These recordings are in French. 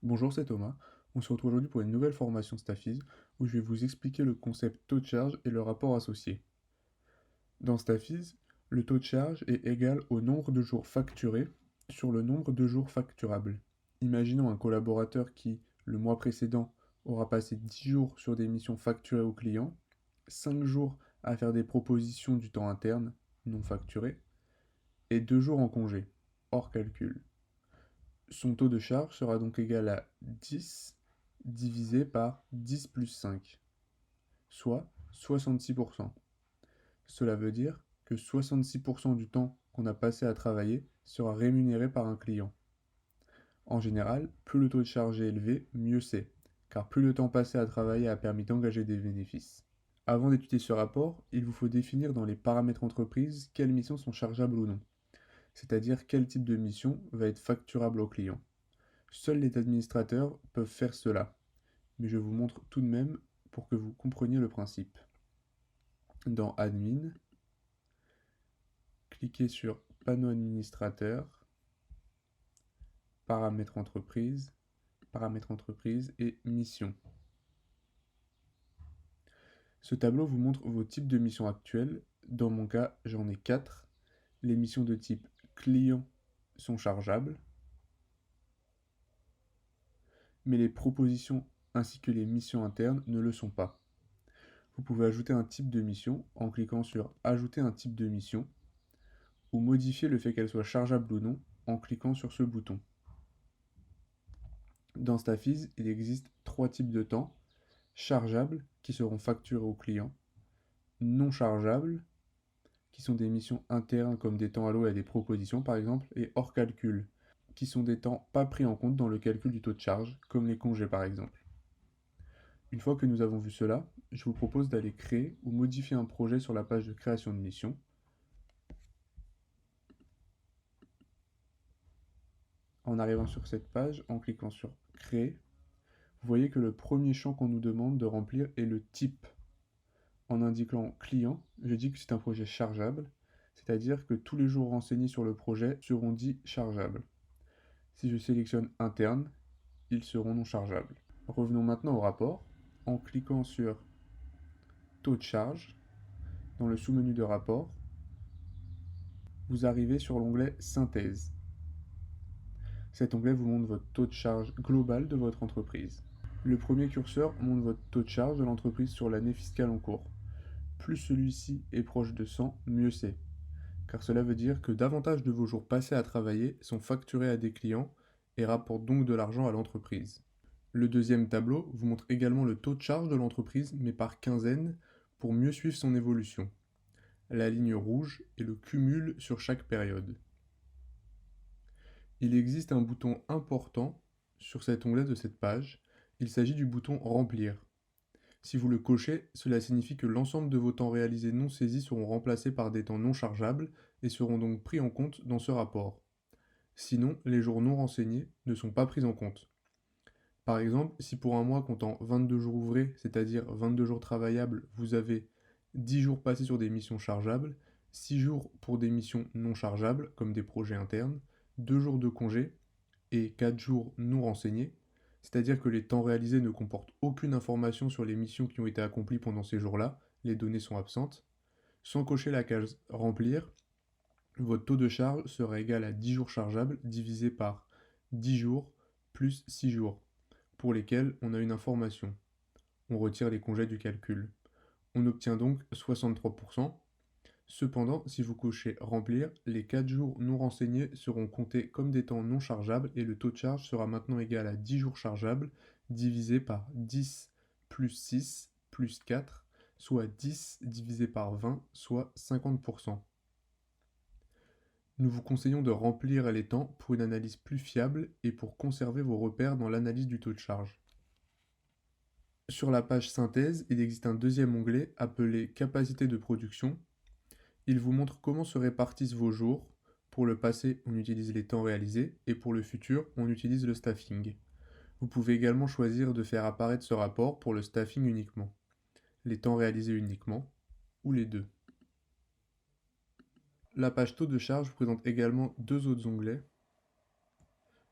Bonjour, c'est Thomas. On se retrouve aujourd'hui pour une nouvelle formation Staffies où je vais vous expliquer le concept taux de charge et le rapport associé. Dans Staffies, le taux de charge est égal au nombre de jours facturés sur le nombre de jours facturables. Imaginons un collaborateur qui, le mois précédent, aura passé 10 jours sur des missions facturées au client, 5 jours à faire des propositions du temps interne, non facturées, et 2 jours en congé, hors calcul. Son taux de charge sera donc égal à 10 divisé par 10 plus 5, soit 66%. Cela veut dire que 66% du temps qu'on a passé à travailler sera rémunéré par un client. En général, plus le taux de charge est élevé, mieux c'est, car plus le temps passé à travailler a permis d'engager des bénéfices. Avant d'étudier ce rapport, il vous faut définir dans les paramètres entreprise quelles missions sont chargeables ou non, c'est-à-dire quel type de mission va être facturable au client. Seuls les administrateurs peuvent faire cela, mais je vous montre tout de même pour que vous compreniez le principe. Dans Admin, cliquez sur Panneau administrateur, paramètres entreprise et mission. Ce tableau vous montre vos types de missions actuelles. Dans mon cas, j'en ai 4. Les missions de type client sont chargeables, mais les propositions ainsi que les missions internes ne le sont pas. Vous pouvez ajouter un type de mission en cliquant sur Ajouter un type de mission ou modifier le fait qu'elle soit chargeable ou non en cliquant sur ce bouton. Dans Staffies, il existe 3 types de temps: chargeables, qui seront facturés au client; non chargeables, qui sont des missions internes comme des temps alloués à des propositions par exemple; et hors calcul, qui sont des temps pas pris en compte dans le calcul du taux de charge, comme les congés par exemple. Une fois que nous avons vu cela, je vous propose d'aller créer ou modifier un projet sur la page de création de mission. En arrivant sur cette page, en cliquant sur Créer, vous voyez que le premier champ qu'on nous demande de remplir est le type. En indiquant client, je dis que c'est un projet chargeable, c'est-à-dire que tous les jours renseignés sur le projet seront dits chargeables. Si je sélectionne interne, ils seront non chargeables. Revenons maintenant au rapport. En cliquant sur taux de charge, dans le sous-menu de rapport, vous arrivez sur l'onglet synthèse. Cet onglet vous montre votre taux de charge global de votre entreprise. Le premier curseur montre votre taux de charge de l'entreprise sur l'année fiscale en cours. Plus celui-ci est proche de 100, mieux c'est, car cela veut dire que davantage de vos jours passés à travailler sont facturés à des clients et rapportent donc de l'argent à l'entreprise. Le deuxième tableau vous montre également le taux de charge de l'entreprise, mais par quinzaine, pour mieux suivre son évolution. La ligne rouge est le cumul sur chaque période. Il existe un bouton important sur cet onglet de cette page. Il s'agit du bouton Remplir. Si vous le cochez, cela signifie que l'ensemble de vos temps réalisés non saisis seront remplacés par des temps non chargeables et seront donc pris en compte dans ce rapport. Sinon, les jours non renseignés ne sont pas pris en compte. Par exemple, si pour un mois comptant 22 jours ouvrés, c'est-à-dire 22 jours travaillables, vous avez 10 jours passés sur des missions chargeables, 6 jours pour des missions non chargeables, comme des projets internes, 2 jours de congé et 4 jours non renseignés, c'est-à-dire que les temps réalisés ne comportent aucune information sur les missions qui ont été accomplies pendant ces jours-là, les données sont absentes. Sans cocher la case Remplir, votre taux de charge sera égal à 10 jours chargeables divisé par 10 jours plus 6 jours, pour lesquels on a une information. On retire les congés du calcul. On obtient donc 63%. Cependant, si vous cochez Remplir, les 4 jours non renseignés seront comptés comme des temps non chargeables et le taux de charge sera maintenant égal à 10 jours chargeables divisé par 10 plus 6 plus 4, soit 10 divisé par 20, soit 50%. Nous vous conseillons de remplir les temps pour une analyse plus fiable et pour conserver vos repères dans l'analyse du taux de charge. Sur la page synthèse, il existe un deuxième onglet appelé Capacité de production. Il vous montre comment se répartissent vos jours. Pour le passé, on utilise les temps réalisés et pour le futur, on utilise le staffing. Vous pouvez également choisir de faire apparaître ce rapport pour le staffing uniquement, les temps réalisés uniquement, ou les deux. La page taux de charge vous présente également deux autres onglets.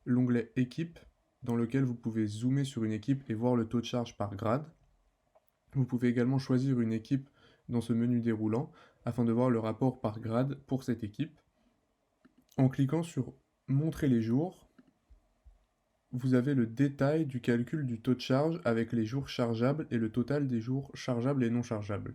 L'onglet Équipe dans lequel vous pouvez zoomer sur une équipe et voir le taux de charge par grade. Vous pouvez également choisir une équipe dans ce menu déroulant afin de voir le rapport par grade pour cette équipe. En cliquant sur Montrer les jours, vous avez le détail du calcul du taux de charge avec les jours chargeables et le total des jours chargeables et non chargeables.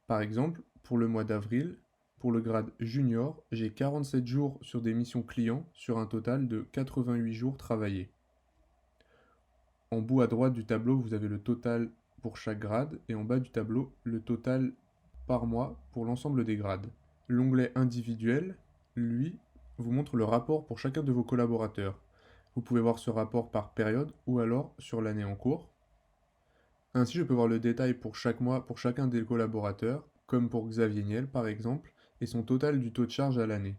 Par exemple, pour le mois d'avril, pour le grade junior, j'ai 47 jours sur des missions clients sur un total de 88 jours travaillés. En bout à droite du tableau, vous avez le total pour chaque grade et en bas du tableau, le total par mois pour l'ensemble des grades. L'onglet individuel, lui, vous montre le rapport pour chacun de vos collaborateurs. Vous pouvez voir ce rapport par période ou alors sur l'année en cours. Ainsi, je peux voir le détail pour chaque mois pour chacun des collaborateurs, comme pour Xavier Niel par exemple, et son total du taux de charge à l'année.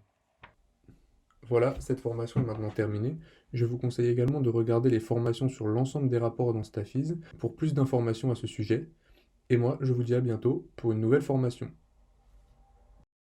Voilà, cette formation est maintenant terminée. Je vous conseille également de regarder les formations sur l'ensemble des rapports dans Staffiz pour plus d'informations à ce sujet. Et moi, je vous dis à bientôt pour une nouvelle formation.